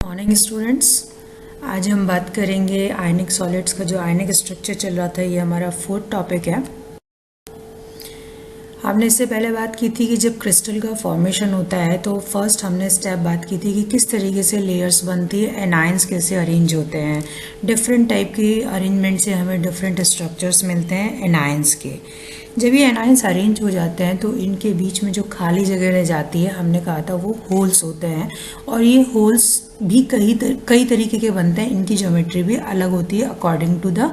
Morning students. आज हम बात करेंगे आयनिक सॉलिड्स का। जो आयनिक स्ट्रक्चर चल रहा था, ये हमारा फोर्थ टॉपिक है। हमने इससे पहले बात की थी कि जब क्रिस्टल का फॉर्मेशन होता है तो फर्स्ट हमने स्टेप बात की थी कि किस तरीके से लेयर्स बनती है, एनायंस कैसे अरेंज होते हैं। डिफरेंट टाइप की अरेंजमेंट से हमें डिफरेंट स्ट्रक्चर्स मिलते हैं एनायंस के। जब ये एनायंस अरेंज हो जाते हैं तो इनके बीच में जो खाली जगह रह जाती है, हमने कहा था वो होल्स होते हैं। और ये होल्स भी कई तरीके के बनते हैं। इनकी ज्योमेट्री भी अलग होती है according to the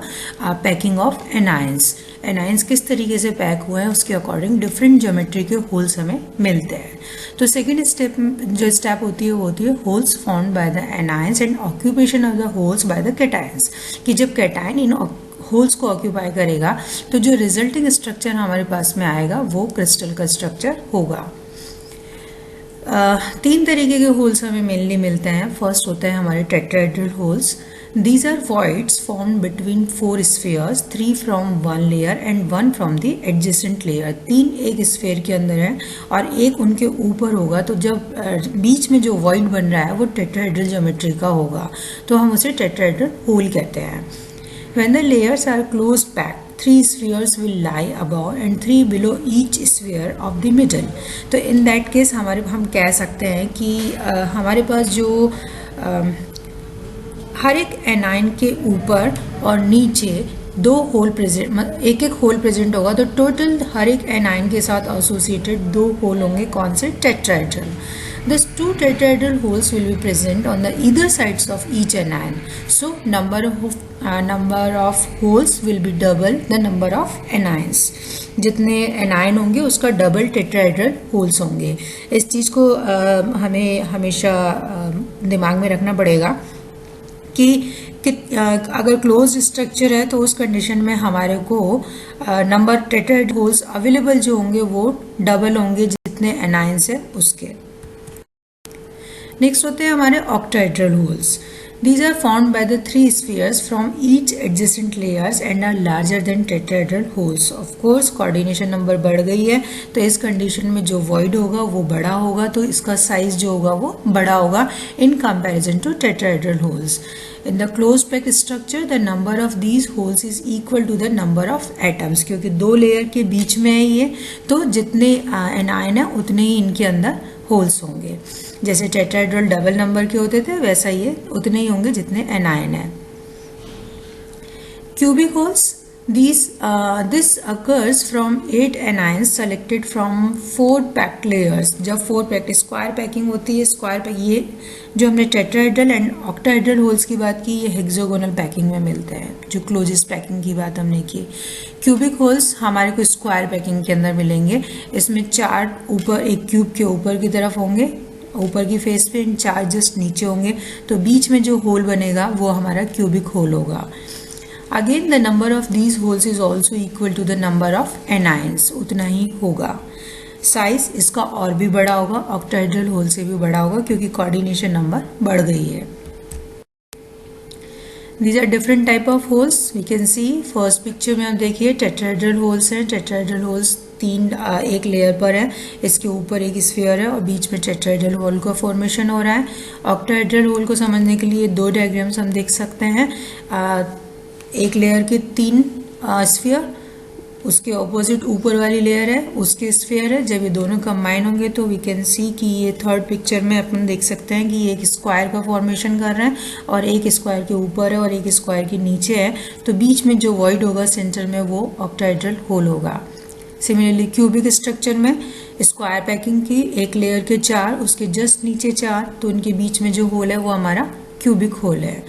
packing of anions. Anions किस तरीके से पैक हुआ है उसके अकॉर्डिंग डिफरेंट ज्योमेट्री के होल्स हमें मिलते हैं। तो सेकेंड स्टेप जो स्टेप होती है वो होती है holes formed by the anions and occupation of the holes by the cations. कि जब कैटायन इन होल्स को ऑक्यूपाई करेगा तो जो रिजल्टिंग स्ट्रक्चर हमारे पास में आएगा वो क्रिस्टल का स्ट्रक्चर होगा। तीन तरीके के होल्स हमें मेनली मिलते हैं। फर्स्ट होते हैं हमारे tetrahedral holes. These are voids formed between four spheres, three from one layer and one from the adjacent layer. तीन एक स्फेयर के अंदर है और एक उनके ऊपर होगा। तो जब बीच में जो void बन रहा है वो टेट्राहेड्रल ज्योमेट्री का होगा, तो हम उसे टेट्राहेड्रल होल कहते हैं। When the layers are close packed, three spheres will lie above and three below each sphere of the middle. तो in that case हम कह सकते हैं कि हमारे पास जो हर एक एनायन के ऊपर और नीचे दो होल प्रेजेंट, एक होल प्रेजेंट होगा। तो टोटल हर एक एनायन के साथ एसोसिएटेड दो होल होंगे। कौन से? Tetrahedral. Thus two tetrahedral holes will be present on the either sides of each anion. So number of holes will be double the number of anions. जितने एनायन होंगे उसका डबल टेट्राहेड्रल होल्स होंगे। इस चीज़ को हमें हमेशा दिमाग में रखना पड़ेगा कि अगर क्लोज स्ट्रक्चर है तो उस कंडीशन में हमारे को नंबर टेट्राहेड्रल होल्स अवेलेबल जो होंगे वो डबल होंगे जितने एनायंस है उसके। नेक्स्ट होते हैं हमारे octahedral holes. These are formed by the three spheres from each adjacent layers and are larger than tetrahedral holes. Of course, coordination number बढ़ गई है तो इस कंडीशन में जो void होगा वो बड़ा होगा, तो इसका साइज जो होगा वो बड़ा होगा in comparison to tetrahedral holes. In the closed packed structure, the number of these holes is equal to the number of atoms. क्योंकि दो लेयर के बीच में है ये, तो जितने एनायन है उतने ही इनके अंदर होल्स होंगे। जैसे टेट्राहेड्रल डबल नंबर के होते थे वैसा ये उतने ही होंगे जितने एनायन है। Cubic holes, this occurs from 8 anions selected from 4 packed layers. जब 4 पैक्ड स्क्वायर पैकिंग होती है, स्क्वायर पैक ये जो हमने टेट्राहेड्रल एंड ऑक्टाहेड्रल होल्स की बात की, ये हेक्सागोनल पैकिंग में मिलते हैं। जो क्लोजेस्ट पैकिंग की बात हमने की, क्यूबिक होल्स हमारे को स्क्वायर पैकिंग के अंदर मिलेंगे। इसमें 4 ऊपर, एक क्यूब के ऊपर की तरफ होंगे, ऊपर की फेस पे, 4 जस्ट नीचे होंगे। तो बीच में जो होल बनेगा वो हमारा क्यूबिक होल होगा। Again the number of these holes is also equal to the number of anions, उतना ही होगा। साइज इसका और भी बड़ा होगा, ऑक्टाहेड्रल होल से भी बड़ा होगा क्योंकि कोऑर्डिनेशन नंबर बढ़ गई है। These are different type of holes. We can see first picture में आप देखिए टेट्राहेड्रल होल्स हैं। टेट्राहेड्रल होल्स एक लेयर पर है, इसके ऊपर एक स्फीयर है और बीच में टेट्राहेड्रल होल का फॉर्मेशन हो रहा है। ऑक्टाहेड्रल होल को समझने के लिए दो डायग्राम्स हम देख सकते हैं। एक लेयर के 3 स्फीयर, उसके ऑपोजिट ऊपर वाली लेयर है उसके स्फीयर है। जब ये दोनों कंबाइन होंगे तो वी कैन सी कि ये थर्ड पिक्चर में अपन देख सकते हैं कि ये एक स्क्वायर का फॉर्मेशन कर रहे हैं और एक स्क्वायर के ऊपर है और एक स्क्वायर के नीचे है। तो बीच में जो वॉइड होगा सेंटर में वो ऑक्टाहेड्रल होल होगा। सिमिलरली क्यूबिक स्ट्रक्चर में स्क्वायर पैकिंग की, एक लेयर के 4, उसके जस्ट नीचे 4, तो उनके बीच में जो होल है वो हमारा क्यूबिक होल है।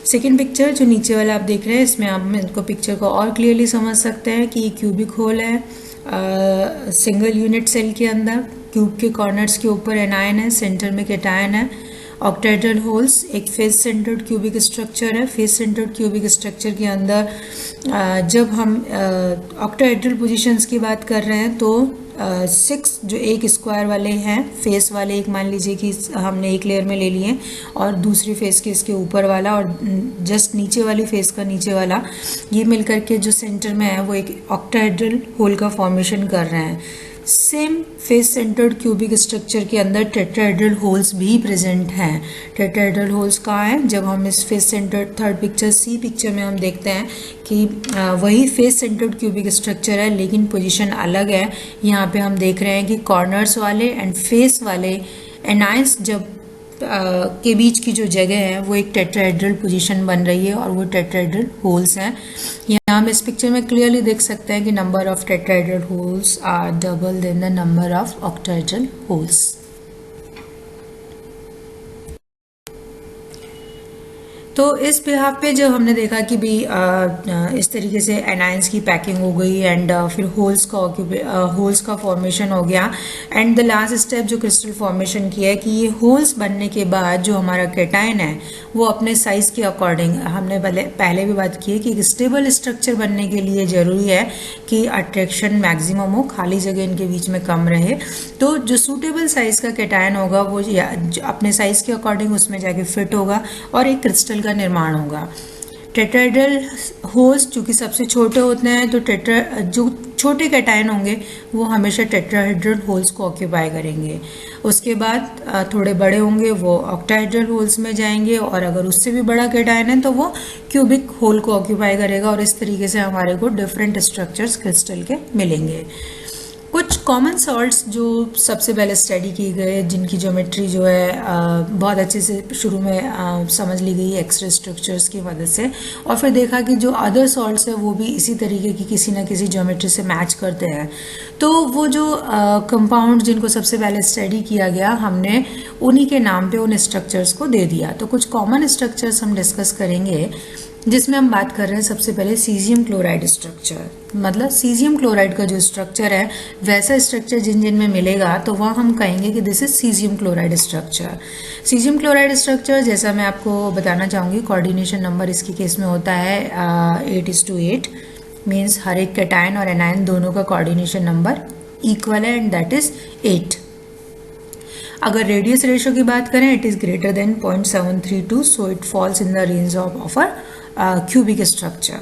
सेकेंड पिक्चर जो नीचे वाला आप देख रहे हैं, इसमें आप इनको पिक्चर को और क्लियरली समझ सकते हैं कि ये क्यूबिक होल है। सिंगल यूनिट सेल के अंदर क्यूब के कॉर्नर्स के ऊपर एनायन है, सेंटर में कैटायन है। ऑक्टाहेड्रल होल्स एक फेस सेंटर्ड क्यूबिक स्ट्रक्चर है। फेस सेंटर्ड क्यूबिक स्ट्रक्चर के अंदर जब हम ऑक्टाहेड्रल पोजीशंस की बात कर रहे हैं तो 6 जो एक स्क्वायर वाले हैं, फेस वाले, एक मान लीजिए कि हमने एक लेयर में ले लिए और दूसरी फेस के इसके ऊपर वाला और जस्ट नीचे वाली फेस का नीचे वाला, ये मिलकर के जो सेंटर में है वो एक ऑक्टाहेड्रल होल का फॉर्मेशन कर रहे हैं। Same face centred cubic structure के अंदर टेट्राहेड्रल होल्स भी प्रेजेंट हैं। टेट्राहेड्रल होल्स कहाँ हैं? जब हम इस फेस सेंटर्ड थर्ड पिक्चर सी पिक्चर में हम देखते हैं कि वही फेस सेंटर्ड क्यूबिक स्ट्रक्चर है लेकिन पोजीशन अलग है। यहाँ पे हम देख रहे हैं कि कॉर्नर्स वाले एंड फेस वाले एनाइंस जब के बीच की जो जगह है वो एक टेट्राहेड्रल पोजीशन बन रही है और वो टेट्राहेड्रल होल्स हैं। यहाँ हम इस पिक्चर में क्लियरली देख सकते हैं कि number of tetrahedral holes are double than the number of octahedral holes. तो इस बिहाफ पे जब हमने देखा कि भी इस तरीके से एनाइंस की पैकिंग हो गई एंड फिर होल्स का फॉर्मेशन हो गया एंड द लास्ट स्टेप जो क्रिस्टल फॉर्मेशन किया है कि ये होल्स बनने के बाद जो हमारा कैटायन है वो अपने साइज के अकॉर्डिंग, हमने पहले भी बात की है कि स्टेबल स्ट्रक्चर बनने के लिए ज़रूरी है कि अट्रैक्शन मैक्सिमम हो, खाली जगह इनके बीच में कम रहे। तो जो सूटेबल साइज का कैटायन होगा वो अपने साइज के अकॉर्डिंग उसमें जाके फिट होगा और एक क्रिस्टल का निर्माण होगा। टेट्राहेड्रल होल्स चूँकि सबसे छोटे होते हैं तो जो छोटे कैटायन होंगे वो हमेशा टेट्राहेड्रल होल्स को ऑक्यूपाई करेंगे। उसके बाद थोड़े बड़े होंगे वो ऑक्टाहेड्रल होल्स में जाएंगे और अगर उससे भी बड़ा कैटायन है तो वो क्यूबिक होल को ऑक्यूपाई करेगा और इस तरीके से हमारे को डिफरेंट स्ट्रक्चर्स क्रिस्टल के मिलेंगे। कुछ कॉमन सॉल्ट्स जो सबसे पहले स्टडी किए गए जिनकी ज्योमेट्री जो है बहुत अच्छे से शुरू में समझ ली गई एक्सरे स्ट्रक्चर्स की मदद से और फिर देखा कि जो अदर सॉल्ट्स है वो भी इसी तरीके की किसी ना किसी ज्योमेट्री से मैच करते हैं। तो वो जो कंपाउंड जिनको सबसे पहले स्टडी किया गया हमने उन्हीं के नाम पे उन स्ट्रक्चर्स को दे दिया। तो कुछ कॉमन स्ट्रक्चर्स हम डिस्कस करेंगे जिसमें हम बात कर रहे हैं सबसे पहले सीजियम क्लोराइड स्ट्रक्चर। मतलब सीजियम क्लोराइड का जो स्ट्रक्चर है वैसा स्ट्रक्चर जिन जिन में मिलेगा तो वह हम कहेंगे कि this is caesium chloride structure. Caesium chloride structure जैसा मैं आपको बताना चाहूँगी कोऑर्डिनेशन नंबर इसके केस में होता है 8:8 मीन्स हर एक कैटायन और एनायन दोनों का कोऑर्डिनेशन नंबर इक्वल है एंड दैट इज 8। अगर रेडियस रेशियो की बात करें it is greater than 0.732 so it falls in the range of a cubic structure.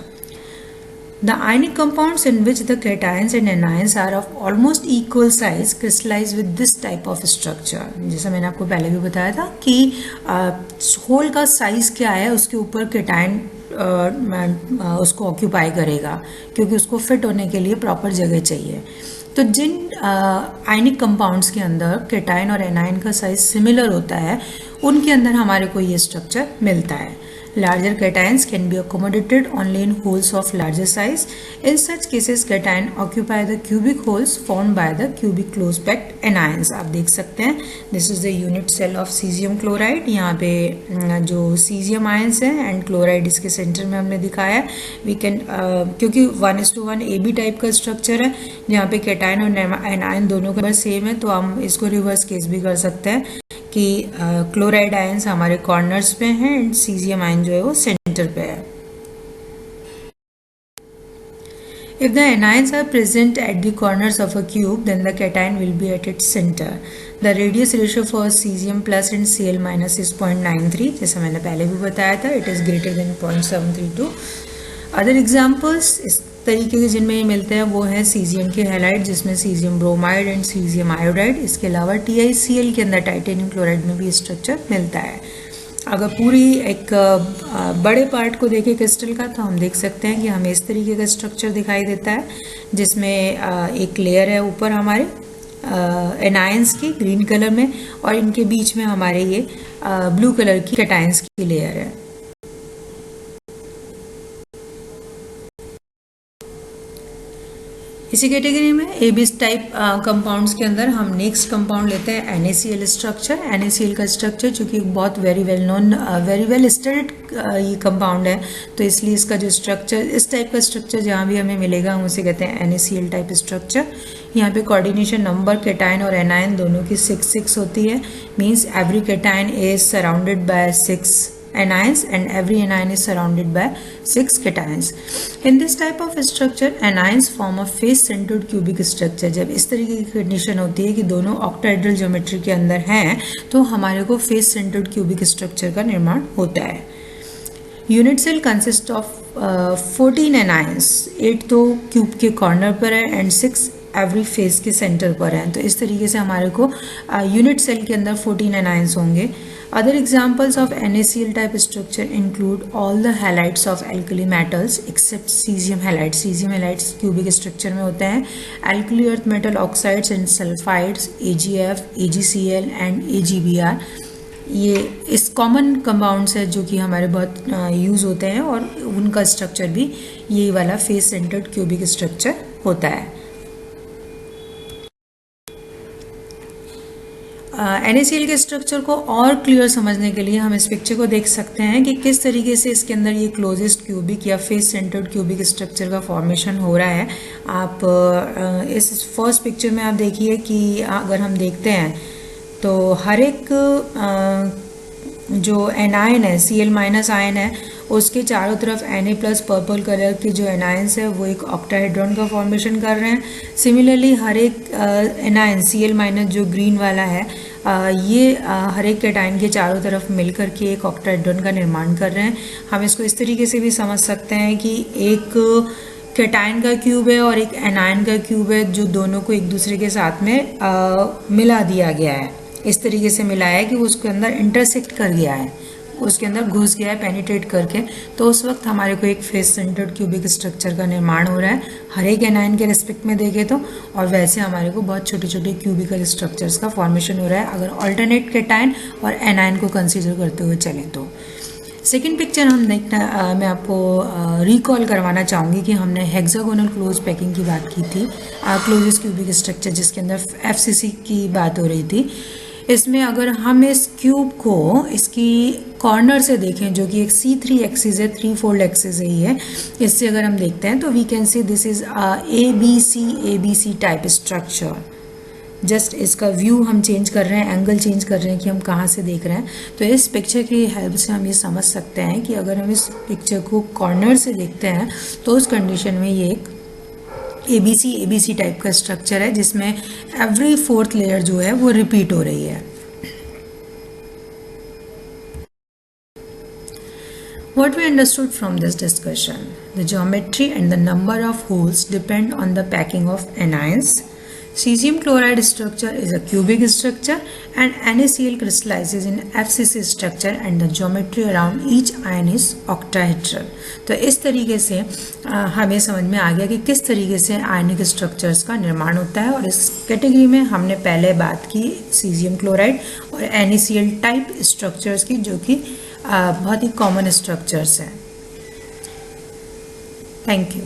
The ionic compounds in which the cations and anions are of almost equal size crystallize with this type of structure. जैसा मैंने आपको पहले भी बताया था कि whole का size क्या है उसके ऊपर कैटायन उसको ऑक्यूपाई करेगा क्योंकि उसको फिट होने के लिए प्रॉपर जगह चाहिए। तो जिन आयनिक कंपाउंड्स के अंदर कैटायन और एनायन का साइज सिमिलर होता है उनके अंदर हमारे को ये स्ट्रक्चर मिलता है। Larger cations can be accommodated only in holes of larger size. In such cases, cation occupy the cubic holes formed by the cubic close packed anions. आप देख सकते हैं this is the unit cell of cesium chloride. यहाँ पे जो cesium ions हैं and chloride इसके centre में हमने दिखाया है। We can क्योंकि 1:1 AB टाइप का स्ट्रक्चर है जहाँ पे कैटायन और एनायन दोनों का सेम है तो हम इसको रिवर्स केस भी कर सकते हैं कि क्लोराइड आयंस हमारे कॉर्नर्स पे हैं एंड सीजियम आयन जो है वो सेंटर पे है। If the anions are present at the corners of a cube, then the cation will be at its center. The radius ratio for cesium plus and Cl minus is 0.93, जैसा मैंने पहले भी बताया था, it is greater than 0.732. Other examples इस तरीके के जिनमें ये मिलते हैं वो है सीजियम के हैलाइड जिसमें caesium bromide and caesium iodide. इसके अलावा TiCl के अंदर टाइटेनियम क्लोराइड में भी स्ट्रक्चर मिलता है। अगर पूरी एक बड़े पार्ट को देखें क्रिस्टल का तो हम देख सकते हैं कि हमें इस तरीके का स्ट्रक्चर दिखाई देता है जिसमें एक लेयर है ऊपर हमारे एनायंस की ग्रीन कलर में और इनके बीच में हमारे ये ब्लू कलर की कैटायंस की लेयर है। इसी कैटेगरी में एबिस टाइप कंपाउंड्स के अंदर हम नेक्स्ट कंपाउंड लेते हैं NaCl स्ट्रक्चर। NaCl का स्ट्रक्चर चूँकि बहुत very well known very well studied ये कंपाउंड है तो इसलिए इसका जो स्ट्रक्चर इस टाइप का स्ट्रक्चर जहाँ भी हमें मिलेगा हम उसे कहते हैं NaCl टाइप स्ट्रक्चर। यहाँ पे कोऑर्डिनेशन नंबर कैटायन और एनायन दोनों की 6 होती है means every cation is surrounded by 6 anions and every anion is surrounded by 6 cations. In this type of structure, anions form a face-centered cubic structure. जब इस तरीके की कंडीशन होती है कि दोनों ऑक्टाहेड्रल ज्योमेट्री के अंदर हैं तो हमारे को face-centered cubic structure का निर्माण होता है। Unit cell consist of 14 anions, 8 तो क्यूब के कॉर्नर पर है एंड 6 एवरी फेज के सेंटर पर हैं। तो इस तरीके से हमारे को यूनिट सेल के अंदर 14 एनायंस होंगे। Other examples of NaCl type structure include all the halides of alkali metals accept caesium halides. Caesium halides cubic structure में होते हैं। Alkali earth metal oxides and sulphides AgF, AgCl and AgBr ये इस common compounds है जो कि हमारे बहुत यूज़ होते हैं और उनका स्ट्रक्चर भी यही वाला फेस सेंटर्ड क्यूबिक स्ट्रक्चर होता है। NaCl के स्ट्रक्चर को और क्लियर समझने के लिए हम इस पिक्चर को देख सकते हैं कि किस तरीके से इसके अंदर ये क्लोजेस्ट क्यूबिक या फेस सेंटर्ड क्यूबिक स्ट्रक्चर का फॉर्मेशन हो रहा है। आप इस फर्स्ट पिक्चर में आप देखिए कि अगर हम देखते हैं तो हर एक जो एनायन है Cl माइनस आयन है उसके चारों तरफ Na+ पर्पल कलर के जो एनायंस है वो एक ऑक्टाहेड्रॉन का फॉर्मेशन कर रहे हैं। सिमिलरली हर एक एनायन Cl माइनस जो ग्रीन वाला है ये हर एक कैटायन के चारों तरफ मिलकर के एक ऑक्टाहेड्रॉन का निर्माण कर रहे हैं। हम इसको इस तरीके से भी समझ सकते हैं कि एक कैटायन का क्यूब है और एक एनायन का क्यूब है जो दोनों को एक दूसरे के साथ में मिला दिया गया है। इस तरीके से मिलाया है कि उसके अंदर इंटरसेक्ट कर गया है, उसके अंदर घुस गया है पेनिट्रेट करके। तो उस वक्त हमारे को एक फेस सेंटर्ड क्यूबिक स्ट्रक्चर का निर्माण हो रहा है हर एक एनायन के रिस्पेक्ट में देखें तो। और वैसे हमारे को बहुत छोटे छोटे क्यूबिकल स्ट्रक्चर्स का फॉर्मेशन हो रहा है अगर ऑल्टरनेट कैटायन और एनायन को कंसिडर करते हुए चलें तो। सेकेंड पिक्चर हम देखना मैं आपको रिकॉल करवाना चाहूँगी कि हमने हेक्सागोनल क्लोज पैकिंग की बात की थी, क्लोजेस्ट क्यूबिक स्ट्रक्चर जिसके अंदर FCC की बात हो रही थी। इसमें अगर हम इस क्यूब को इसकी कॉर्नर से देखें जो कि एक C3 एक्सिस है, 3 फोल्ड एक्सिस है ये, इससे अगर हम देखते हैं तो we can see this is ABC type structure. Just इसका व्यू हम चेंज कर रहे हैं, एंगल चेंज कर रहे हैं कि हम कहाँ से देख रहे हैं। तो इस पिक्चर की हेल्प से हम ये समझ सकते हैं कि अगर हम इस पिक्चर को कॉर्नर से देखते हैं तो उस कंडीशन में ये एक ABC टाइप का स्ट्रक्चर है जिसमें एवरी फोर्थ लेयर जो है वो रिपीट हो रही है। What we understood from this discussion, the geometry and the number of holes depend on the packing of anions. Cesium chloride structure is a cubic structure and NaCl crystallizes in FCC structure and the geometry around each ion is octahedral. तो इस तरीके से हमें समझ में आ गया कि किस तरीके से आयनिक स्ट्रक्चर्स का निर्माण होता है। और इस कैटेगरी में हमने पहले बात की सीजियम क्लोराइड और NaCl टाइप स्ट्रक्चर्स की जो कि बहुत ही कॉमन स्ट्रक्चर्स हैं। Thank you.